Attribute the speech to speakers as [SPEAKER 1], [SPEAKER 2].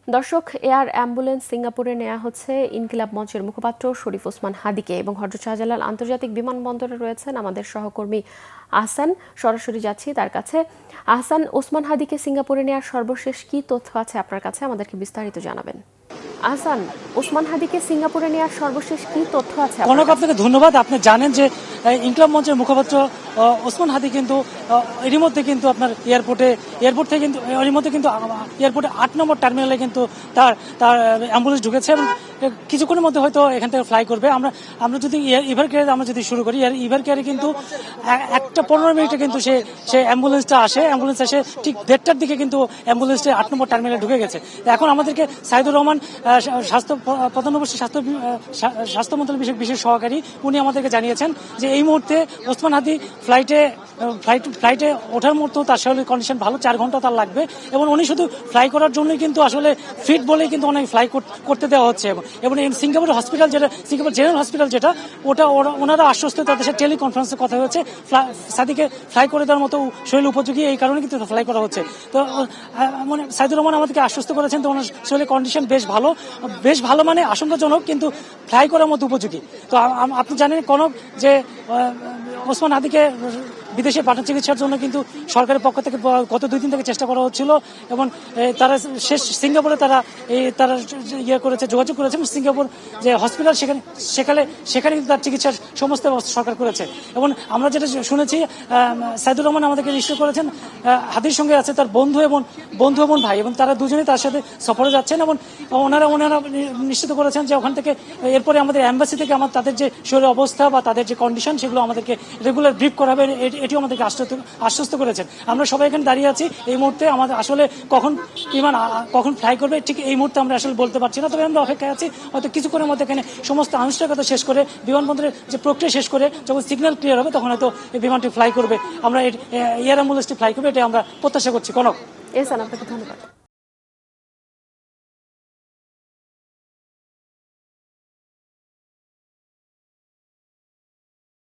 [SPEAKER 1] দর্শক, air ambulance সিঙ্গাপুরে নেওয়া হচ্ছে ইনকিলাব মঞ্চের মুখপাত্র শরীফ ওসমান হাদিকে এবং হযরত শাহজালাল আন্তর্জাতিক বিমানবন্দরে রয়েছেন আমাদের সহকর্মী আহসান। সরাসরি যাচ্ছি তার কাছে। আহসান, ওসমান হাদিকে সিঙ্গাপুরে নেওয়ার সর্বশেষ কি তথ্য আছে আপনার কাছে, আমাদেরকে বিস্তারিত জানাবেন। আহসান, ওসমান হাদিকে সিঙ্গাপুরে নেওয়ার সর্বশেশ কি তথ্য আছে?
[SPEAKER 2] আপনাকে ধন্যবাদ। আপনি জানেন যে ইনকিলাব মঞ্চের মুখপাত্র ওসমান হাদি কিন্তু এরই মধ্যে কিন্তু আপনার এয়ারপোর্ট থেকে কিন্তু এরই মধ্যে কিন্তু এয়ারপোর্টে 8 নম্বর টার্মিনালে কিন্তু তার অ্যাম্বুলেন্স ঢুকেছে এবং কিছুক্ষণের মধ্যে হয়তো এখান থেকে ফ্লাই করবে। আমরা যদি ইভার কেয়ারে আমরা যদি শুরু করি, ইভার কেয়ারে কিন্তু 1:15 মিনিটে কিন্তু সে অ্যাম্বুলেন্সটা আসে। অ্যাম্বুলেন্স এসে ঠিক 1:30টার দিকে কিন্তু অ্যাম্বুলেন্সটা 8 নম্বর টার্মিনালে ঢুকে গেছে। এখন আমাদেরকে সাইদুর রহমান প্রধানমন্ত্রী স্বাস্থ্য মন্ত্রণালয় বিষয়ক বিশেষ সহকারী উনি আমাদেরকে জানিয়েছেন যে এই মুহূর্তে ওসমান হাদি ফ্লাইটে ওঠার মতো তার শরীরের কন্ডিশন ভালো, 4 ঘন্টা তার লাগবে এবং উনি শুধু ফ্লাই করার জন্যই কিন্তু আসলে ফিট বলেই কিন্তু অনেক ফ্লাই করতে দেওয়া হচ্ছে। এবং সিঙ্গাপুর হসপিটাল যেটা, সিঙ্গাপুর জেনারেল হসপিটাল যেটা, ওটা ওনারা আশ্বস্ত, তাদের সাথে টেলিকনফারেন্সে কথা হয়েছে সাদিকে ফ্লাই করে দেওয়ার মতো শরীর উপযোগী, এই কারণে কিন্তু ফ্লাই করা হচ্ছে। তো মানে সাইদুর রহমান আমাদেরকে আশ্বস্ত করেছেন তো ওনার শরীরের কন্ডিশন বেশ ভালো মানে আশঙ্কাজনক, কিন্তু ফ্লাই করার মতো উপযোগী। তো আপনি জানেন কনক যে ওসমান হাদিকে বিদেশে পাঠানোর চিকিৎসার জন্য কিন্তু সরকারের পক্ষ থেকে গত 2 দিন থেকে চেষ্টা করা হচ্ছিল এবং তারা সিঙ্গাপুরে তারা যোগাযোগ করেছেন। সিঙ্গাপুর যে হসপিটাল সেখানে কিন্তু তার চিকিৎসার সমস্ত ব্যবস্থা সরকার করেছে। এবং আমরা যেটা শুনেছি, সাইদুর রহমান আমাদেরকে নিশ্চিত করেছেন হাদির সঙ্গে আছে তার বন্ধু এবং ভাই, এবং তারা দুজনেই তার সাথে সফরে যাচ্ছেন এবং ওনারা নিশ্চিত করেছেন যে ওখান থেকে এরপরে আমাদের এম্বাসি থেকে তাদের যে শরীরের অবস্থা বা তাদের যে কন্ডিশন সেগুলো আমাদেরকে রেগুলার ব্রিফ করা হবে, এটিও আমাদেরকে আশ্বস্ত করেছেন। আমরা সবাই এখানে দাঁড়িয়ে আছি। এই মুহূর্তে আমাদের আসলে কখন ফ্লাই করবে ঠিক এই মুহূর্তে আমরা আসলে বলতে পারছি না, তবে আমরা অপেক্ষায় আছি। হয়তো কিছুক্ষণের মধ্যে এখানে সমস্ত আনুষ্ঠানিকতা শেষ করে বিমানবন্দরের যে প্রক্রিয়া শেষ করে যখন সিগন্যাল ক্লিয়ার হবে তখন হয়তো এই বিমানটি ফ্লাই করবে, আমরা এয়ার অ্যাম্বুলেন্সটি ফ্লাই করবে, এটা আমরা প্রত্যাশা করছি। কনক,
[SPEAKER 1] আপনাকে ধন্যবাদ।